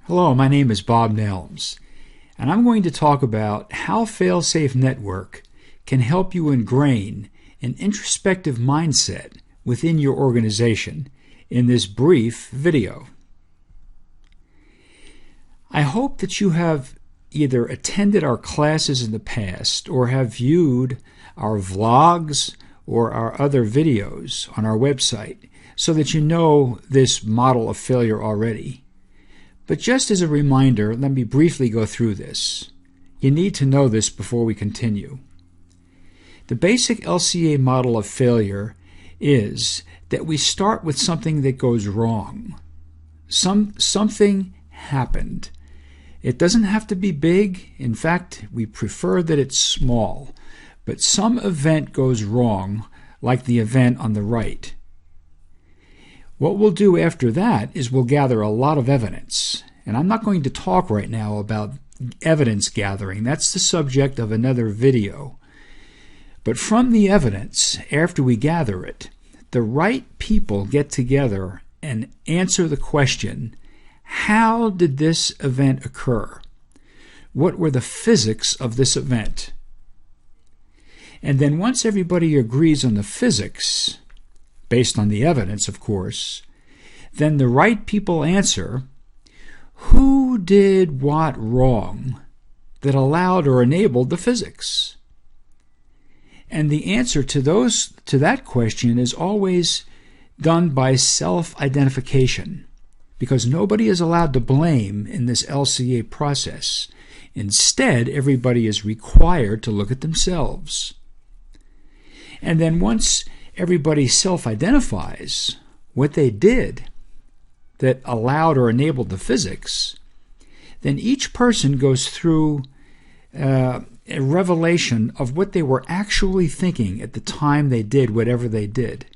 Hello, my name is Bob Nelms, and I'm going to talk about how Failsafe-Network can help you ingrain an introspective mindset within your organization in this brief video. I hope that you have either attended our classes in the past or have viewed our vlogs or our other videos on our website so that you know this model of failure already. But just as a reminder, let me briefly go through this. You need to know this before we continue. The basic LCA model of failure is that we start with something that goes wrong. Something happened. It doesn't have to be big. In fact, we prefer that it's small. But some event goes wrong, like the event on the right. What we'll do after that is we'll gather a lot of evidence. And I'm not going to talk right now about evidence gathering. That's the subject of another video. But from the evidence, after we gather it, the right people get together and answer the question, how did this event occur? What were the physics of this event? And then once everybody agrees on the physics, based on the evidence, of course, then the right people answer, who did what wrong that allowed or enabled the physics? And the answer to that question is always done by self-identification, because nobody is allowed to blame in this LCA process. Instead, everybody is required to look at themselves. And then once everybody self-identifies what they did that allowed or enabled the physics, then each person goes through a revelation of what they were actually thinking at the time they did whatever they did,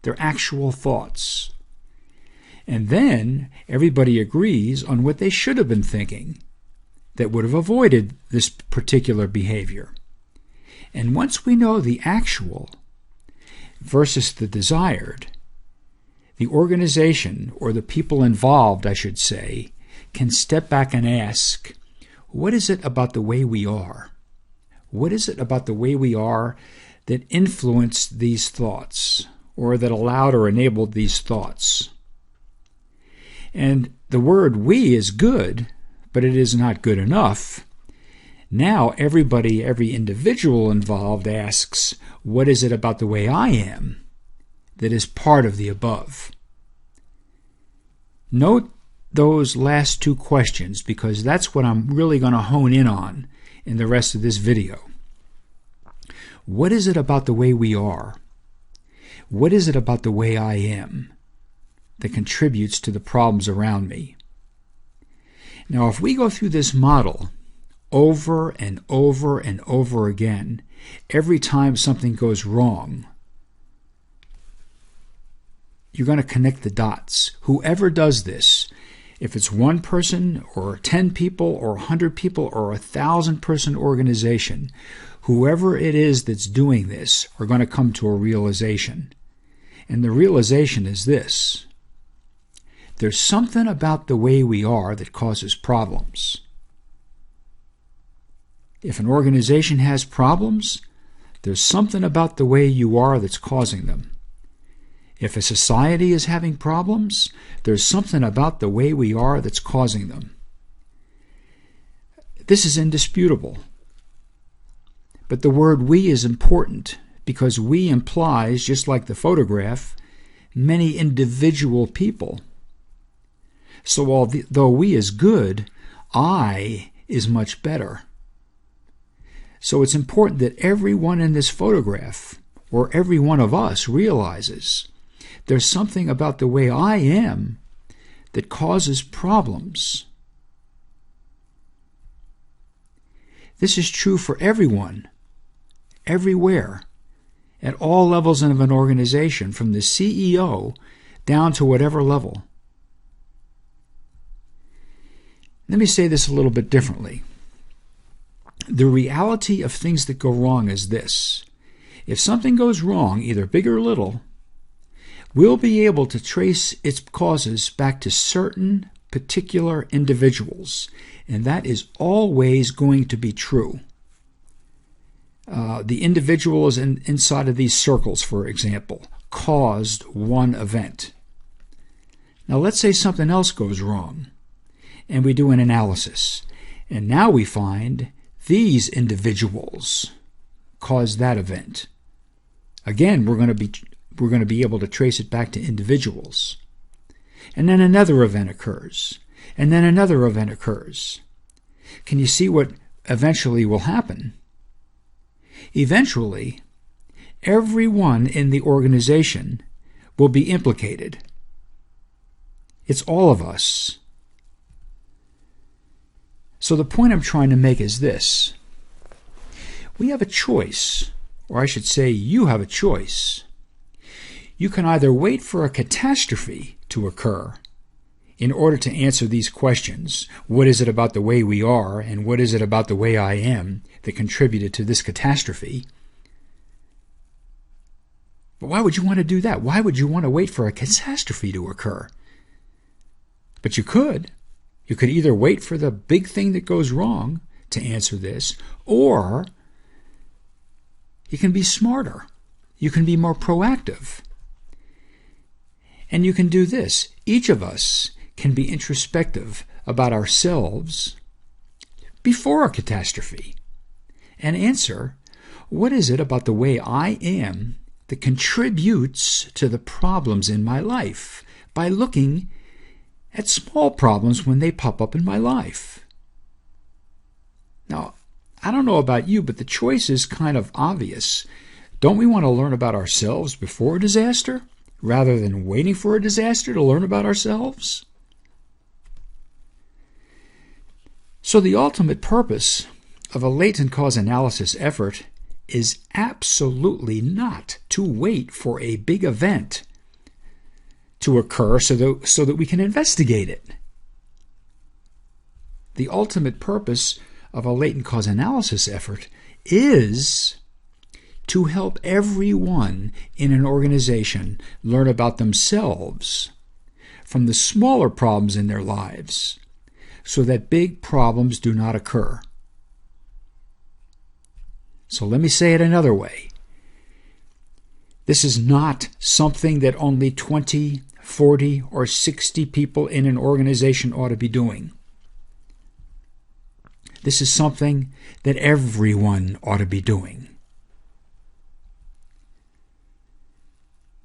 their actual thoughts. And then everybody agrees on what they should have been thinking that would have avoided this particular behavior. And once we know the actual versus the desired, the organization, or the people involved, I should say, can step back and ask, what is it about the way we are? What is it about the way we are that influenced these thoughts, or that allowed or enabled these thoughts? And the word we is good, but it is not good enough. Now every individual involved asks, what is it about the way I am that is part of the above? Note those last two questions, because that's what I'm really going to hone in on in the rest of this video. What is it about the way we are? What is it about the way I am that contributes to the problems around me? Now, if we go through this model over and over and over again, every time something goes wrong, you're going to connect the dots. Whoever does this, if it's one person or 10 people or 100 people or 1,000-person organization, whoever it is that's doing this are going to come to a realization. And the realization is this: there's something about the way we are that causes problems. If an organization has problems, there's something about the way you are that's causing them. If a society is having problems, there's something about the way we are that's causing them. This is indisputable. But the word we is important because we implies, just like the photograph, many individual people. So although we is good, I is much better. So it's important that everyone in this photograph, or every one of us, realizes there's something about the way I am that causes problems. This is true for everyone, everywhere, at all levels of an organization, from the CEO down to whatever level. Let me say this a little bit differently. The reality of things that go wrong is this: if something goes wrong, either big or little, we'll be able to trace its causes back to certain particular individuals, and that is always going to be true. The individuals inside of these circles, for example, caused one event. Now let's say something else goes wrong, and we do an analysis, and now we find these individuals caused that event. Again, we're going to be able to trace it back to individuals. And then another event occurs, and then another event occurs. Can you see what eventually will happen? Eventually, everyone in the organization will be implicated. It's all of us. So the point I'm trying to make is this. We have a choice, or I should say you have a choice. You can either wait for a catastrophe to occur in order to answer these questions. What is it about the way we are, and what is it about the way I am that contributed to this catastrophe? But why would you want to do that? Why would you want to wait for a catastrophe to occur? But you could. You could either wait for the big thing that goes wrong to answer this, or you can be smarter. You can be more proactive. And you can do this. Each of us can be introspective about ourselves before a catastrophe and answer, what is it about the way I am that contributes to the problems in my life, by looking at small problems when they pop up in my life. Now, I don't know about you, but the choice is kind of obvious. Don't we want to learn about ourselves before a disaster, rather than waiting for a disaster to learn about ourselves? So the ultimate purpose of a latent cause analysis effort is absolutely not to wait for a big event to occur so that we can investigate it. The ultimate purpose of a latent cause analysis effort is to help everyone in an organization learn about themselves from the smaller problems in their lives so that big problems do not occur. So let me say it another way. This is not something that only 20, 40, or 60 people in an organization ought to be doing. This is something that everyone ought to be doing.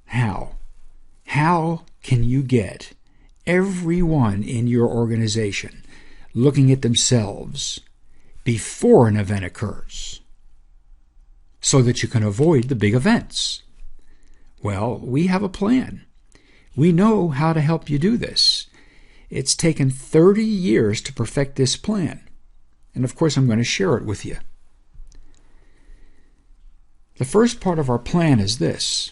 How? How can you get everyone in your organization looking at themselves before an event occurs so that you can avoid the big events? Well, we have a plan. We know how to help you do this. It's taken 30 years to perfect this plan. And of course, I'm going to share it with you. The first part of our plan is this.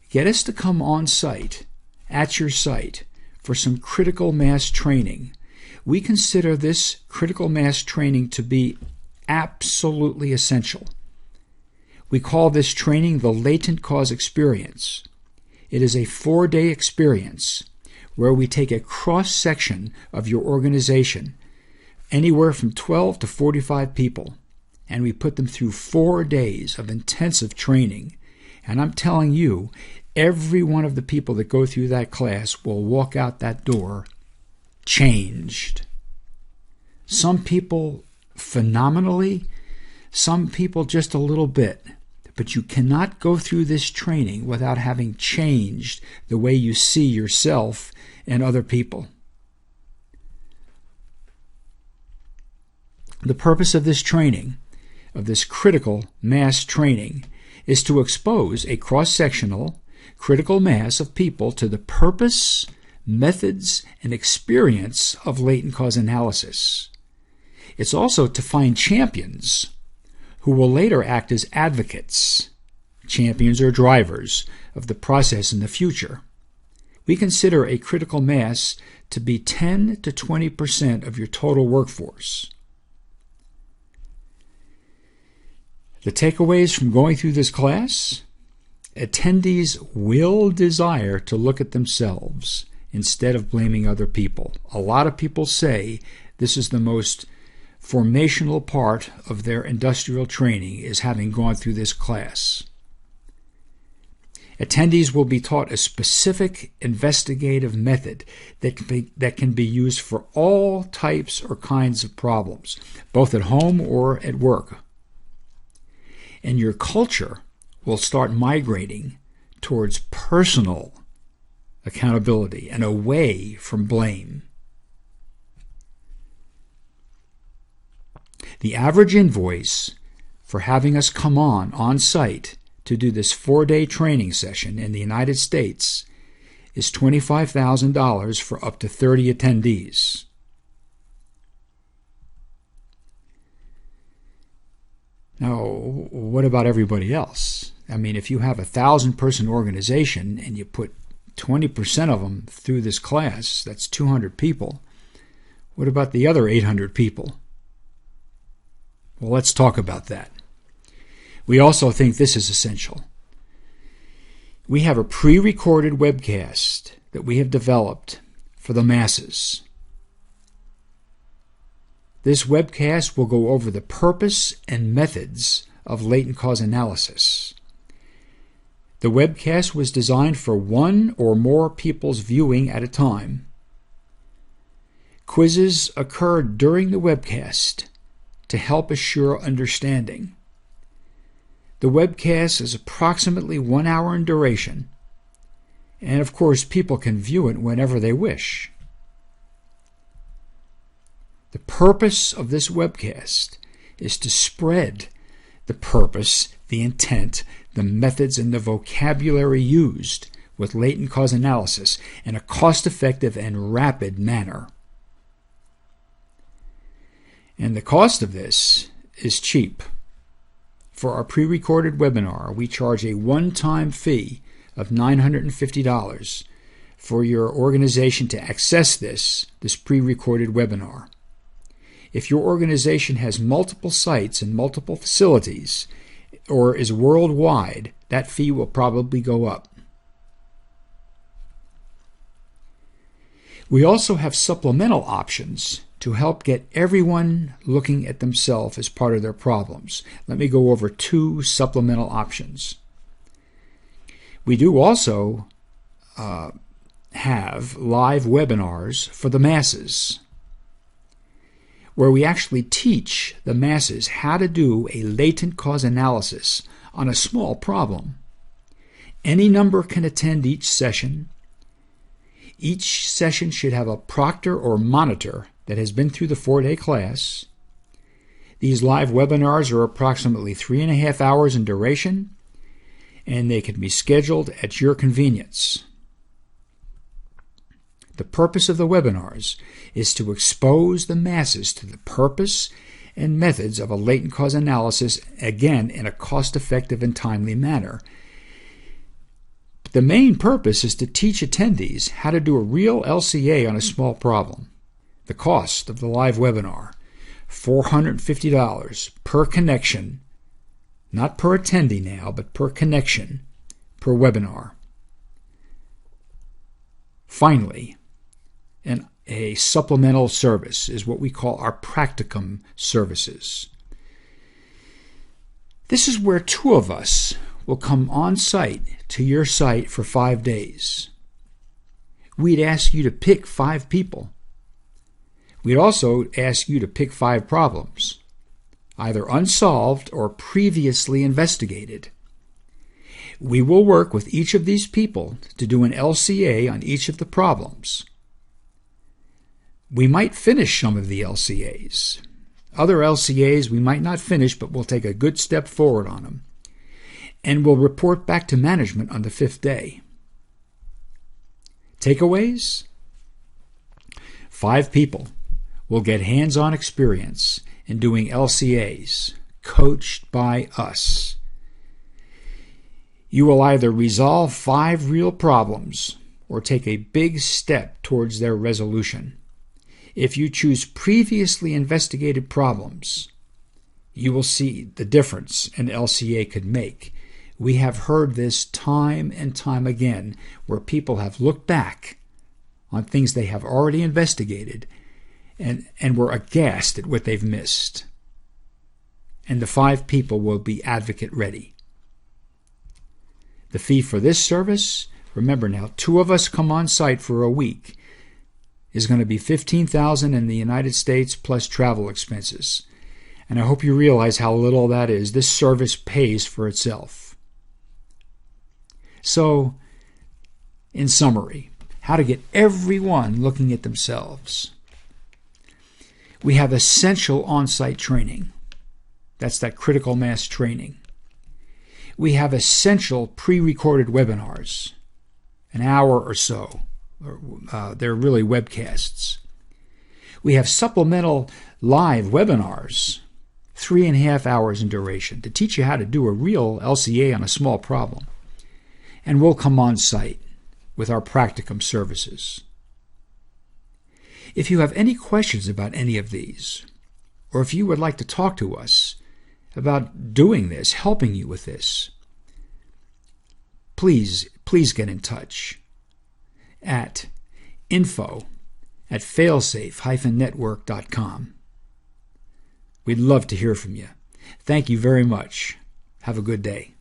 Get us to come on site, at your site, for some critical mass training. We consider this critical mass training to be absolutely essential. We call this training the Latent Cause Experience. It is a 4-day experience where we take a cross-section of your organization, anywhere from 12 to 45 people, and we put them through 4 days of intensive training. And I'm telling you, every one of the people that go through that class will walk out that door changed. Some people phenomenally, some people just a little bit. But you cannot go through this training without having changed the way you see yourself and other people. The purpose of this training, of this critical mass training, is to expose a cross-sectional, critical mass of people to the purpose, methods, and experience of latent cause analysis. It's also to find champions who will later act as advocates, champions or drivers, of the process in the future. We consider a critical mass to be 10 to 20% of your total workforce. The takeaways from going through this class: attendees will desire to look at themselves instead of blaming other people. A lot of people say this is the most formational part of their industrial training, is having gone through this class. Attendees will be taught a specific investigative method that can be used for all types or kinds of problems, both at home or at work. And your culture will start migrating towards personal accountability and away from blame. The average invoice for having us come on site to do this 4-day training session in the United States is $25,000 for up to 30 attendees. Now, what about everybody else? I mean, if you have a 1,000-person organization and you put 20% of them through this class, that's 200 people. What about the other 800 people? Well, let's talk about that. We also think this is essential. We have a pre-recorded webcast that we have developed for the masses. This webcast will go over the purpose and methods of latent cause analysis. The webcast was designed for one or more people's viewing at a time. Quizzes occurred during the webcast to help assure understanding. The webcast is approximately 1 hour in duration, and of course people can view it whenever they wish. The purpose of this webcast is to spread the purpose, the intent, the methods, and the vocabulary used with latent cause analysis in a cost-effective and rapid manner. And the cost of this is cheap. For our pre-recorded webinar, we charge a one-time fee of $950 for your organization to access this pre-recorded webinar. If your organization has multiple sites and multiple facilities, or is worldwide, that fee will probably go up. We also have supplemental options to help get everyone looking at themselves as part of their problems. Let me go over 2 supplemental options. We do also have live webinars for the masses, where we actually teach the masses how to do a latent cause analysis on a small problem. Any number can attend each session. Each session should have a proctor or monitor that has been through the 4-day class. These live webinars are approximately 3.5 hours in duration, and they can be scheduled at your convenience. The purpose of the webinars is to expose the masses to the purpose and methods of a latent cause analysis, again, in a cost-effective and timely manner. But the main purpose is to teach attendees how to do a real LCA on a small problem. The cost of the live webinar, $450 per connection, not per attendee now, but per connection, per webinar. Finally, a supplemental service is what we call our Practicum Services. This is where 2 of us will come on site to your site for 5 days. We'd ask you to pick 5 people. We'd also ask you to pick 5 problems, either unsolved or previously investigated. We will work with each of these people to do an LCA on each of the problems. We might finish some of the LCAs. Other LCAs we might not finish, but we'll take a good step forward on them. And we'll report back to management on the 5th day. Takeaways? 5 people will get hands-on experience in doing LCAs, coached by us. You will either resolve 5 real problems or take a big step towards their resolution. If you choose previously investigated problems, you will see the difference an LCA could make. We have heard this time and time again, where people have looked back on things they have already investigated and were aghast at what they've missed. And the 5 people will be advocate ready. The fee for this service, remember now, 2 of us come on site for a week, is going to be $15,000 in the United States plus travel expenses. And I hope you realize how little that is. This service pays for itself. So, in summary, how to get everyone looking at themselves. We have essential on-site training. That's that critical mass training. We have essential pre-recorded webinars, an hour or so. They're really webcasts. We have supplemental live webinars, 3.5 hours in duration, to teach you how to do a real LCA on a small problem. And we'll come on site with our Practicum Services. If you have any questions about any of these, or if you would like to talk to us about doing this, helping you with this, please get in touch at info@failsafe-network.com. We'd love to hear from you. Thank you very much. Have a good day.